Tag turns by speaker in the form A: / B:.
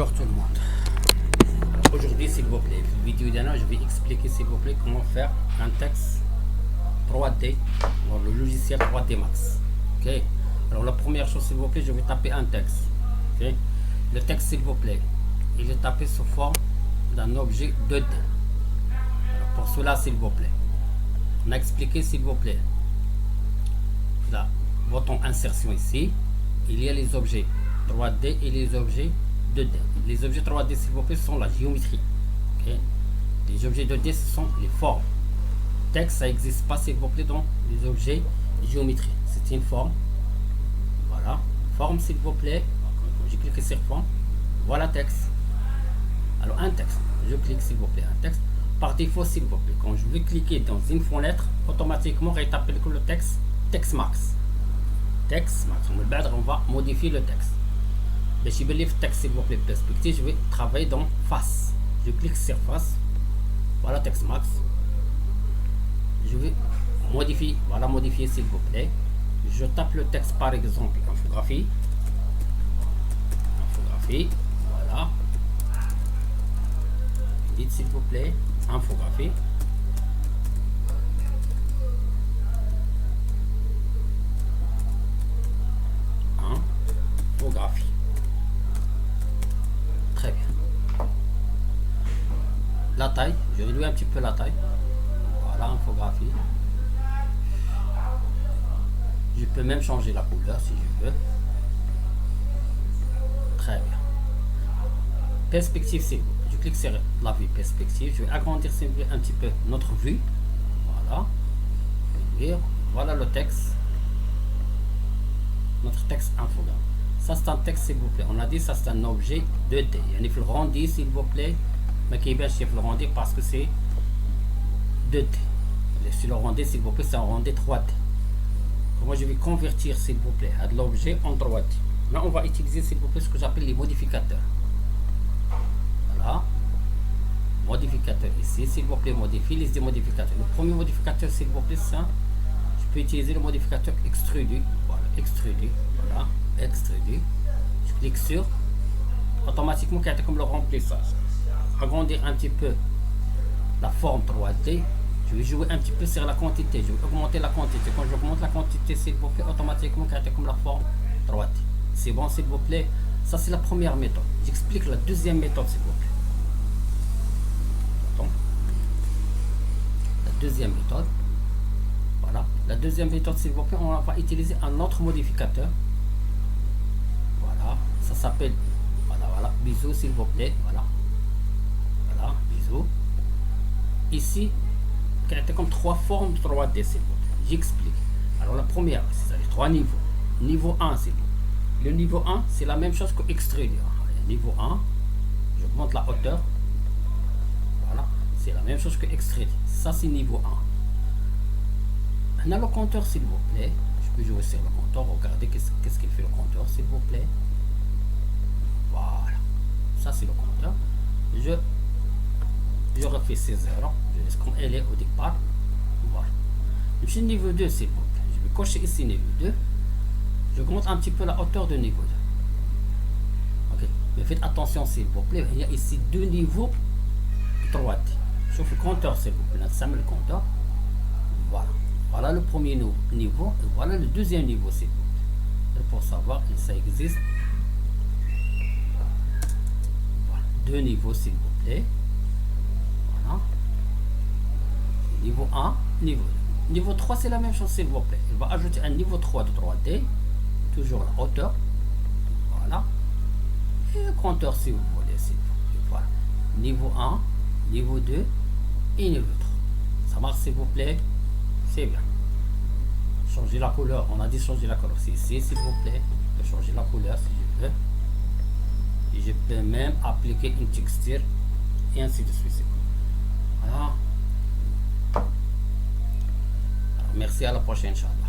A: Bonjour tout le monde. Alors aujourd'hui, s'il vous plaît, la vidéo d'année, je vais expliquer s'il vous plaît comment faire un texte 3D dans le logiciel 3D Max. Ok. Alors la première chose, s'il vous plaît, je vais taper un texte. Ok. Le texte, s'il vous plaît, il est tapé sous forme d'un objet 2D. Alors pour cela, s'il vous plaît, on a expliqué, s'il vous plaît, là, bouton insertion ici, il y a les objets 3D et les objets 2D. Les objets 3D, s'il vous plaît, sont la géométrie. Okay. Les objets 2D, ce sont les formes. Texte, ça n'existe pas, s'il vous plaît, dans les objets géométrie. C'est une forme. Voilà. Forme, s'il vous plaît. J'ai cliqué sur forme. Voilà texte. Alors, un texte. Je clique, s'il vous plaît, un texte. Par défaut, s'il vous plaît, quand je vais cliquer dans une fenêtre, automatiquement, il t'appelle le texte Text Max. Text Max. On va modifier le texte. Mais je vais lire texte, s'il vous plaît, perspective. Je vais travailler dans face. Je clique sur face. Voilà Text Max. Je vais modifier. Voilà, modifier, s'il vous plaît. Je tape le texte, par exemple, infographie. Infographie. Voilà. Dites, s'il vous plaît, infographie. Infographie. Très bien. La taille, je réduis un petit peu la taille. Voilà, infographie. Je peux même changer la couleur si je veux. Très bien. Perspective, c'est bon. Je clique sur la vue perspective. Je vais agrandir un petit peu notre vue. Voilà. Voilà le texte. Notre texte infographie. Ça c'est un texte, s'il vous plaît. On a dit ça c'est un objet 2D. Il faut le rendir, s'il vous plaît. Mais qui est bien, il faut le rendir parce que c'est 2D. Si le rendir, s'il vous plaît, c'est un rendu 3D. Moi je vais convertir, s'il vous plaît, à de l'objet en 3D. Là on va utiliser, s'il vous plaît, ce que j'appelle les modificateurs. Voilà. Modificateur ici, s'il vous plaît, modifie les modificateurs. Le premier modificateur, s'il vous plaît, ça, je peux utiliser le modificateur extrudu. Voilà, extrudu. Voilà, extrudu. Je clique sur, automatiquement, qui est comme le remplissage. Agrandir un petit peu la forme 3D. Je vais jouer un petit peu sur la quantité. Je vais augmenter la quantité. Quand j'augmente la quantité, s'il vous plaît, automatiquement, qui est comme la forme 3D. C'est bon, s'il vous plaît. Ça, c'est la première méthode. J'explique la deuxième méthode, s'il vous plaît. Donc, la deuxième méthode. Voilà. La deuxième méthode, s'il vous plaît, on va utiliser un autre modificateur. Voilà. Ça s'appelle, voilà, bisous, s'il vous plaît. Voilà. Voilà, bisous. Ici, il y a comme trois formes 3D, s'il vous plaît. J'explique. Alors, la première, c'est les trois niveaux. Niveau 1, s'il vous plaît. Le niveau 1, c'est la même chose que extérieur. Niveau 1, j'augmente la hauteur. Voilà, c'est la même chose que extérieur. Ça, c'est niveau 1. On a le compteur, s'il vous plaît. Je peux jouer sur le compteur. Regardez qu'est-ce qu'il fait le compteur, s'il vous plaît. Voilà. Ça, c'est le compteur. Je refais 16 heures. Je laisse comme elle est au départ. Voilà. Le petit niveau 2, s'il vous plaît. Je vais cocher ici niveau 2. J'augmente un petit peu la hauteur de niveau 2. Ok. Mais faites attention, s'il vous plaît. Il y a ici deux niveaux 3D. Sauf le compteur, s'il vous plaît. Ça met le compteur. Voilà. Voilà le premier niveau. Et voilà le deuxième niveau, s'il vous plaît. Et pour savoir si ça existe. Voilà. Deux niveaux, s'il vous plaît. Voilà. Niveau 1, niveau 2. Niveau 3, c'est la même chose, s'il vous plaît. Il va ajouter un niveau 3 de 3D. Toujours la hauteur. Voilà. Et le compteur, si vous voulez. Voilà. Niveau 1, niveau 2 et niveau 3. Ça marche, s'il vous plaît. C'est bien. Changer la couleur. On a dit changer la couleur. C'est ici, s'il vous plaît. Je peux changer la couleur si je veux. Et je peux même appliquer une texture. Et ainsi de suite. Voilà. Alors, merci, à la prochaine, Inch'Allah.